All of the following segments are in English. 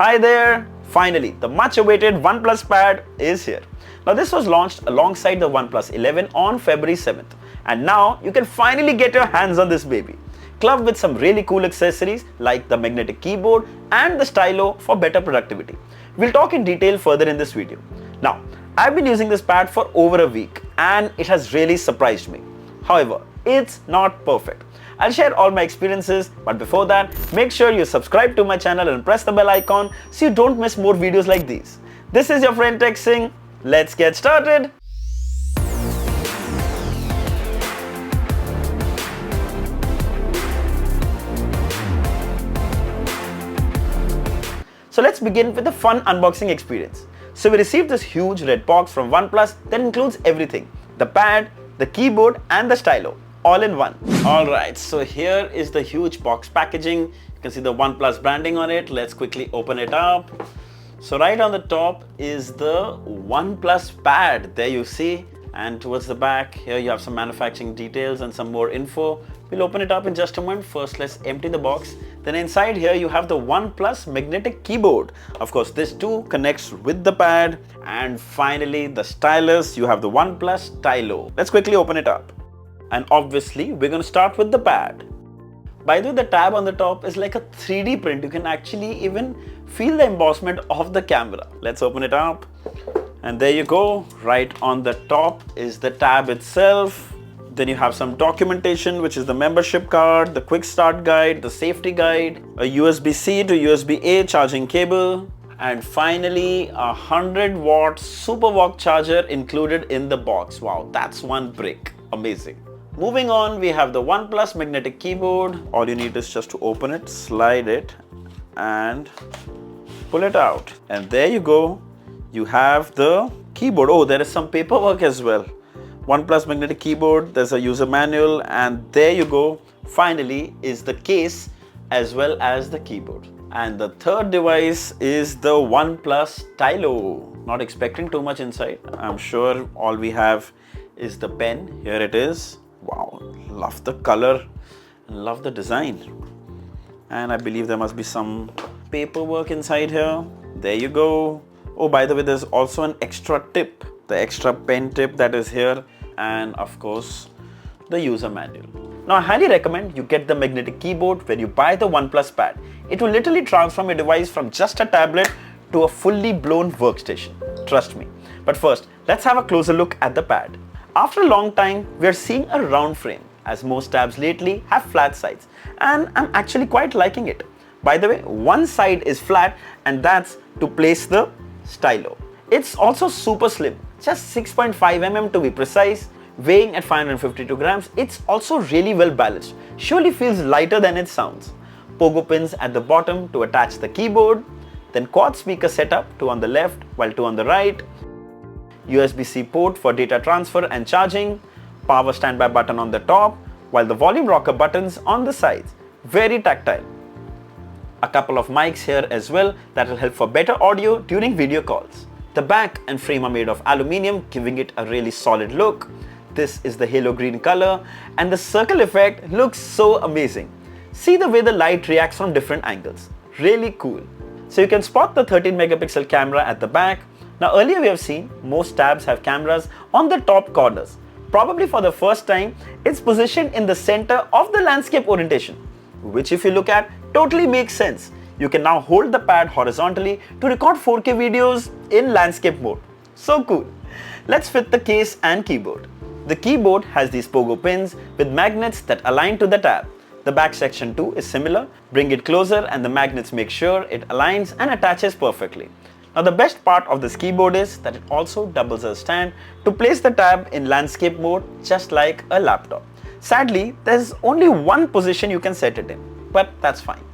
Hi there! Finally, the much awaited OnePlus Pad is here. Now this was launched alongside the OnePlus 11 on February 7th, and now you can finally get your hands on this baby. Clubbed with some really cool accessories like the magnetic keyboard and the stylo for better productivity. We'll talk in detail further in this video. Now, I've been using this pad for over a week and it has really surprised me. However, it's not perfect. I'll share all my experiences, but before that, make sure you subscribe to my channel and press the bell icon so you don't miss more videos like these. This is your friend Singh. Let's get started. So let's begin with the fun unboxing experience. So we received this huge red box from OnePlus that includes everything: the pad, the keyboard and the stylo, all in one. Alright, so here is the huge box packaging. You can see the OnePlus branding on it. Let's quickly open it up. So right on the top is the OnePlus Pad. There you see. And towards the back, here you have some manufacturing details and some more info. We'll open it up in just a moment. First, let's empty the box. Then inside here, you have the OnePlus magnetic keyboard. Of course, this too connects with the pad. And finally, the stylus. You have the OnePlus Stylo. Let's quickly open it up. And obviously, we're going to start with the pad. By the way, the tab on the top is like a 3D print. You can actually even feel the embossment of the camera. Let's open it up. And there you go. Right on the top is the tab itself. Then you have some documentation, which is the membership card, the quick start guide, the safety guide, a USB-C to USB-A charging cable, and finally a 100-watt SuperVOOC charger included in the box. Wow, that's one brick. Amazing. Moving on, we have the OnePlus magnetic keyboard. All you need is just to open it, slide it, and pull it out. And there you go. You have the keyboard. Oh, there is some paperwork as well. OnePlus magnetic keyboard, there's a user manual, and there you go. Finally is the case as well as the keyboard. And the third device is the OnePlus Stylo. Not expecting too much inside. I'm sure all we have is the pen. Here it is. Wow, love the color, love the design. And I believe there must be some paperwork inside here. There you go. Oh, by the way, there's also an extra tip, the extra pen tip that is here, and of course, the user manual. Now, I highly recommend you get the magnetic keyboard when you buy the OnePlus Pad. It will literally transform your device from just a tablet to a fully blown workstation. Trust me. But first, let's have a closer look at the pad. After a long time, we are seeing a round frame, as most tabs lately have flat sides, and I'm actually quite liking it. By the way, one side is flat, and that's to place the stylo. It's also super slim, just 6.5 mm to be precise, weighing at 552 grams. It's also really well balanced, surely feels lighter than it sounds. Pogo pins at the bottom to attach the keyboard, then quad speaker setup, 2 on the left while 2 on the right, USB-C port for data transfer and charging, power standby button on the top, while the volume rocker buttons on the sides. Very tactile. A couple of mics here as well that will help for better audio during video calls. The back and frame are made of aluminium, giving it a really solid look. This is the halo green color, and the circle effect looks so amazing. See the way the light reacts from different angles. Really cool. So you can spot the 13 megapixel camera at the back. Now earlier we have seen most tabs have cameras on the top corners. Probably for the first time, it's positioned in the center of the landscape orientation, which if you look at, totally makes sense. You can now hold the pad horizontally to record 4K videos in landscape mode. So cool. Let's fit the case and keyboard. The keyboard has these pogo pins with magnets that align to the tab. The back section too is similar. Bring it closer and the magnets make sure it aligns and attaches perfectly. Now the best part of this keyboard is that it also doubles as a stand to place the tab in landscape mode just like a laptop. Sadly, there's only one position you can set it in, but that's fine.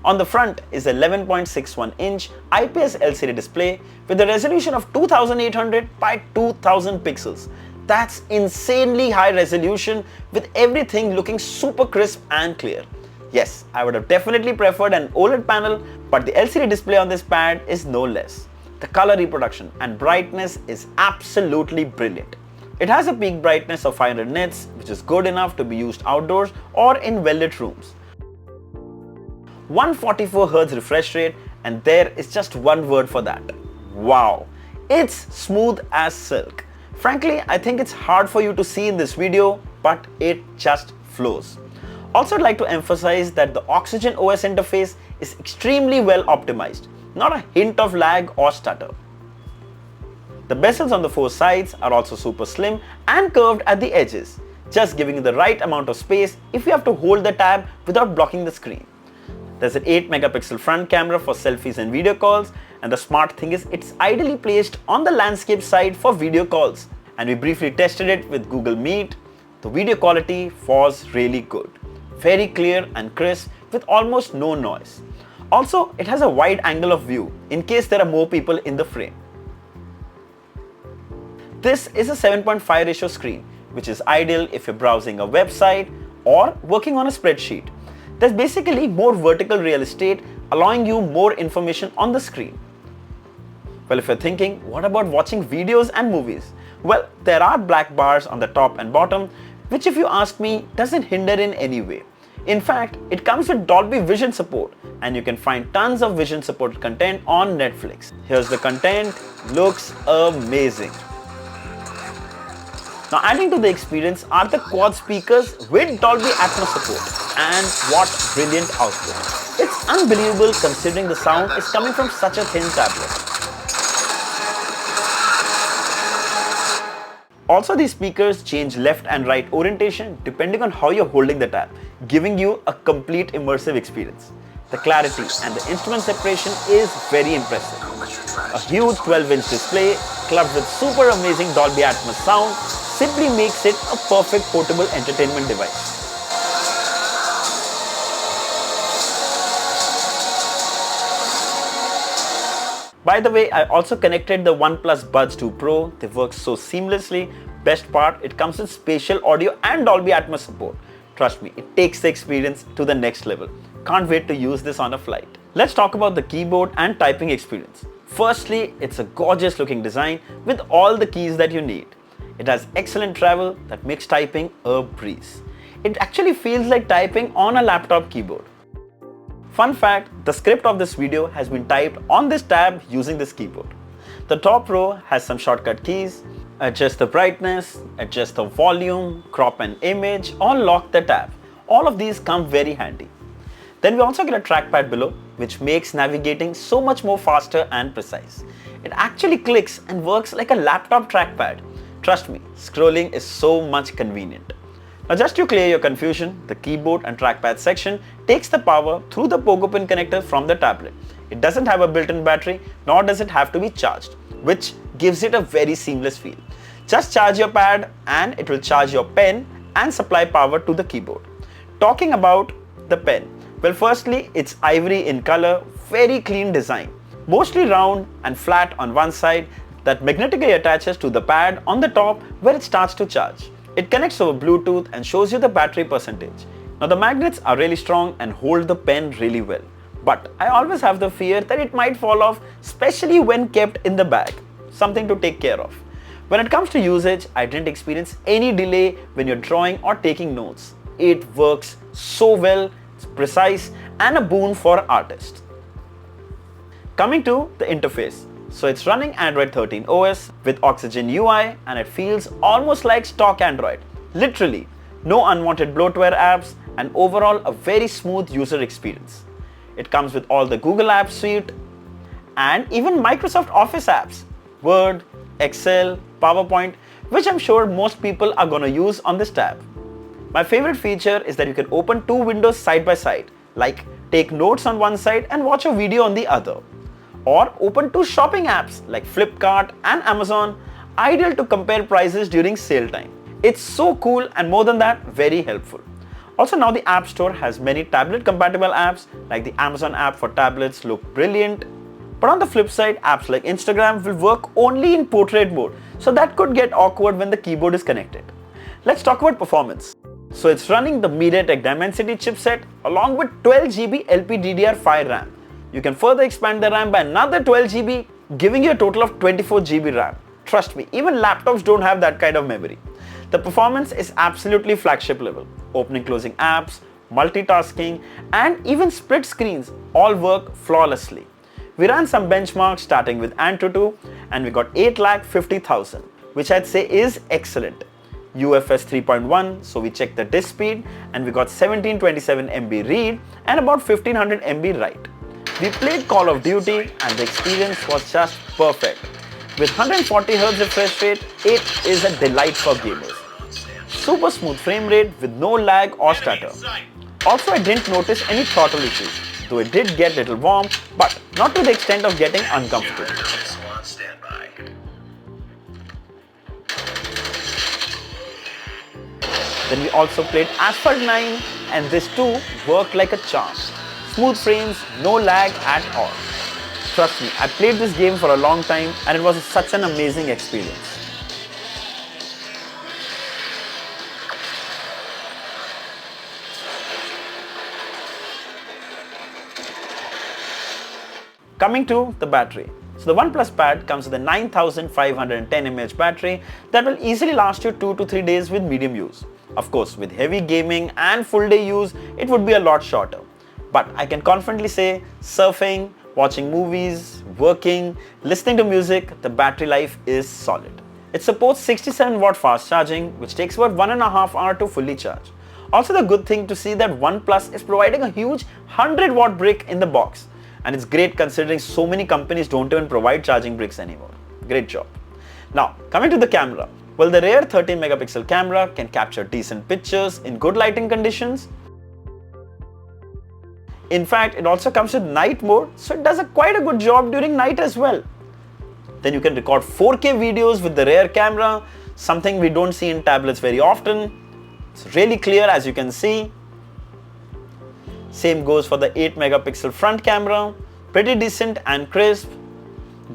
On the front is a 11.61-inch IPS LCD display with a resolution of 2800 by 2000 pixels. That's insanely high resolution with everything looking super crisp and clear. Yes, I would have definitely preferred an OLED panel, but the LCD display on this pad is no less. The color reproduction and brightness is absolutely brilliant. It has a peak brightness of 500 nits, which is good enough to be used outdoors or in well-lit rooms. 144Hz refresh rate And there is just one word for that. Wow! It's smooth as silk. Frankly, I think it's hard for you to see in this video, but it just flows. Also, I'd like to emphasize that the Oxygen OS interface is extremely well optimized, not a hint of lag or stutter. The bezels on the four sides are also super slim and curved at the edges, just giving you the right amount of space if you have to hold the tab without blocking the screen. There's an 8 megapixel front camera for selfies and video calls, and the smart thing is it's ideally placed on the landscape side for video calls. And we briefly tested it with Google Meet. The video quality was really good. Very clear and crisp with almost no noise. Also, it has a wide angle of view in case there are more people in the frame. This is a 7.5 ratio screen, which is ideal if you're browsing a website or working on a spreadsheet. There's basically more vertical real estate, allowing you more information on the screen. Well, if you're thinking, what about watching videos and movies? Well, there are black bars on the top and bottom, which if you ask me, doesn't hinder in any way. In fact, it comes with Dolby Vision support, and you can find tons of Vision supported content on Netflix. Here's the content, looks amazing. Now, adding to the experience are the quad speakers with Dolby Atmos support, and what brilliant output. It's unbelievable considering the sound is coming from such a thin tablet. Also, these speakers change left and right orientation depending on how you're holding the tab, giving you a complete immersive experience. The clarity and the instrument separation is very impressive. A huge 12-inch display clubbed with super amazing Dolby Atmos sound simply makes it a perfect portable entertainment device. By the way, I also connected the OnePlus Buds 2 Pro. They work so seamlessly. Best part, it comes with spatial audio and Dolby Atmos support. Trust me, it takes the experience to the next level. Can't wait to use this on a flight. Let's talk about the keyboard and typing experience. Firstly, it's a gorgeous looking design with all the keys that you need. It has excellent travel that makes typing a breeze. It actually feels like typing on a laptop keyboard. Fun fact, the script of this video has been typed on this tab using this keyboard. The top row has some shortcut keys. Adjust the brightness, adjust the volume, crop an image, or lock the tab. All of these come very handy. Then we also get a trackpad below, which makes navigating so much more faster and precise. It actually clicks and works like a laptop trackpad. Trust me, scrolling is so much convenient. Now, just to clear your confusion, the keyboard and trackpad section takes the power through the Pogo pin connector from the tablet. It doesn't have a built-in battery, nor does it have to be charged, which gives it a very seamless feel. Just charge your pad and it will charge your pen and supply power to the keyboard. Talking about the pen, well, firstly, it's ivory in color, very clean design, mostly round and flat on one side that magnetically attaches to the pad on the top where it starts to charge. It connects over Bluetooth and shows you the battery percentage. Now, the magnets are really strong and hold the pen really well. But I always have the fear that it might fall off, especially when kept in the bag. Something to take care of. When it comes to usage, I didn't experience any delay when you're drawing or taking notes. It works so well, it's precise, and a boon for artists. Coming to the interface. So it's running Android 13 OS with Oxygen UI, and it feels almost like stock Android. Literally, no unwanted bloatware apps, and overall a very smooth user experience. It comes with all the Google Apps suite and even Microsoft Office apps, Word, Excel, PowerPoint, which I'm sure most people are gonna use on this tab. My favorite feature is that you can open two windows side by side, like take notes on one side and watch a video on the other. Or open two shopping apps like Flipkart and Amazon, ideal to compare prices during sale time. It's so cool, and more than that, very helpful. Also, now the App Store has many tablet compatible apps, like the Amazon app for tablets look brilliant. But on the flip side, apps like Instagram will work only in portrait mode, so that could get awkward when the keyboard is connected. Let's talk about performance. So it's running the MediaTek Dimensity chipset along with 12GB LPDDR5 RAM. You can further expand the RAM by another 12GB, giving you a total of 24GB RAM. Trust me, even laptops don't have that kind of memory. The performance is absolutely flagship level. Opening, closing apps, multitasking, and even split screens all work flawlessly. We ran some benchmarks starting with Antutu and we got 8,50,000, which I'd say is excellent. UFS 3.1, so we checked the disk speed and we got 1727 MB read and about 1500 MB write. We played Call of Duty and the experience was just perfect. With 140Hz refresh rate, it is a delight for gamers. Super smooth frame rate with no lag or stutter. Also, I didn't notice any throttle issues, though it did get a little warm, but not to the extent of getting uncomfortable. Then we also played Asphalt 9 and this too worked like a charm. Smooth frames, no lag at all. Trust me, I played this game for a long time and it was such an amazing experience. Coming to the battery. So the OnePlus Pad comes with a 9510 mAh battery that will easily last you 2 to 3 days with medium use. Of course, with heavy gaming and full day use, it would be a lot shorter. But I can confidently say surfing, watching movies, working, listening to music, the battery life is solid. It supports 67 watt fast charging, which takes about 1.5 hours to fully charge. Also, the good thing to see that OnePlus is providing a huge 100 watt brick in the box. And it's great considering so many companies don't even provide charging bricks anymore. Great job. Now, coming to the camera. Well, the rear 13 megapixel camera can capture decent pictures in good lighting conditions. In fact, it also comes with night mode, so it does quite a good job during night as well. Then you can record 4K videos with the rear camera, something we don't see in tablets very often. It's really clear as you can see. Same goes for the 8 megapixel front camera, pretty decent and crisp,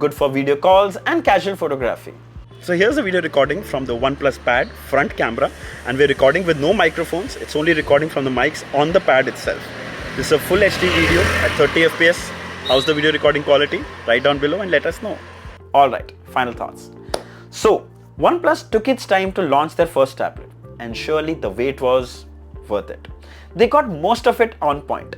good for video calls and casual photography. So here's a video recording from the OnePlus Pad front camera, and we're recording with no microphones. It's only recording from the mics on the pad itself. This is a full HD video at 30 FPS. How's the video recording quality? Write down below and let us know. Alright, final thoughts. So, OnePlus took its time to launch their first tablet, and surely the wait was worth it. They got most of it on point.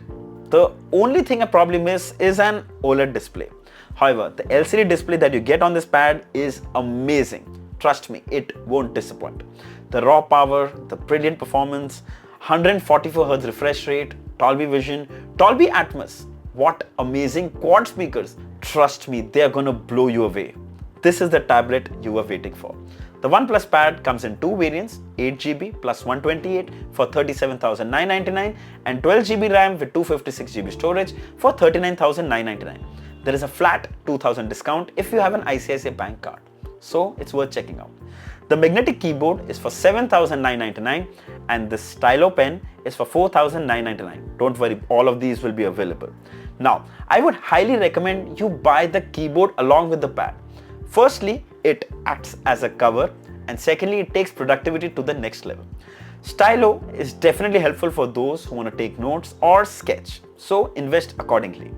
The only thing I probably miss is an OLED display. However, the LCD display that you get on this pad is amazing. Trust me, it won't disappoint. The raw power, the brilliant performance, 144Hz refresh rate, Dolby Vision, Dolby Atmos. What amazing quad speakers. Trust me, they are gonna blow you away. This is the tablet you were waiting for. The OnePlus Pad comes in two variants, 8GB plus 128 for 37,999 and 12GB RAM with 256GB storage for 39,999. There is a flat 2,000 discount if you have an ICICI Bank card. So it's worth checking out. The magnetic keyboard is for 7,999 and the Stylo Pen is for 4,999. Don't worry, all of these will be available. Now, I would highly recommend you buy the keyboard along with the pad. Firstly, it acts as a cover, and secondly, it takes productivity to the next level. Stylo is definitely helpful for those who want to take notes or sketch, so invest accordingly.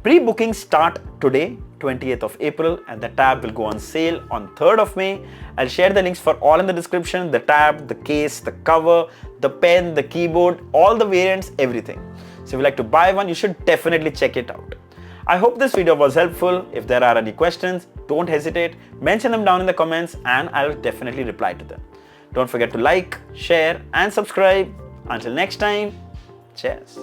Pre-bookings start today, 20th of April, and the tab will go on sale on 3rd of May. I'll share the links for all in the description, the tab, the case, the cover, the pen, the keyboard, all the variants, everything. So if you like to buy one, you should definitely check it out. I hope this video was helpful. If there are any questions, don't hesitate, mention them down in the comments and I'll definitely reply to them. Don't forget to like, share and subscribe. Until next time, cheers.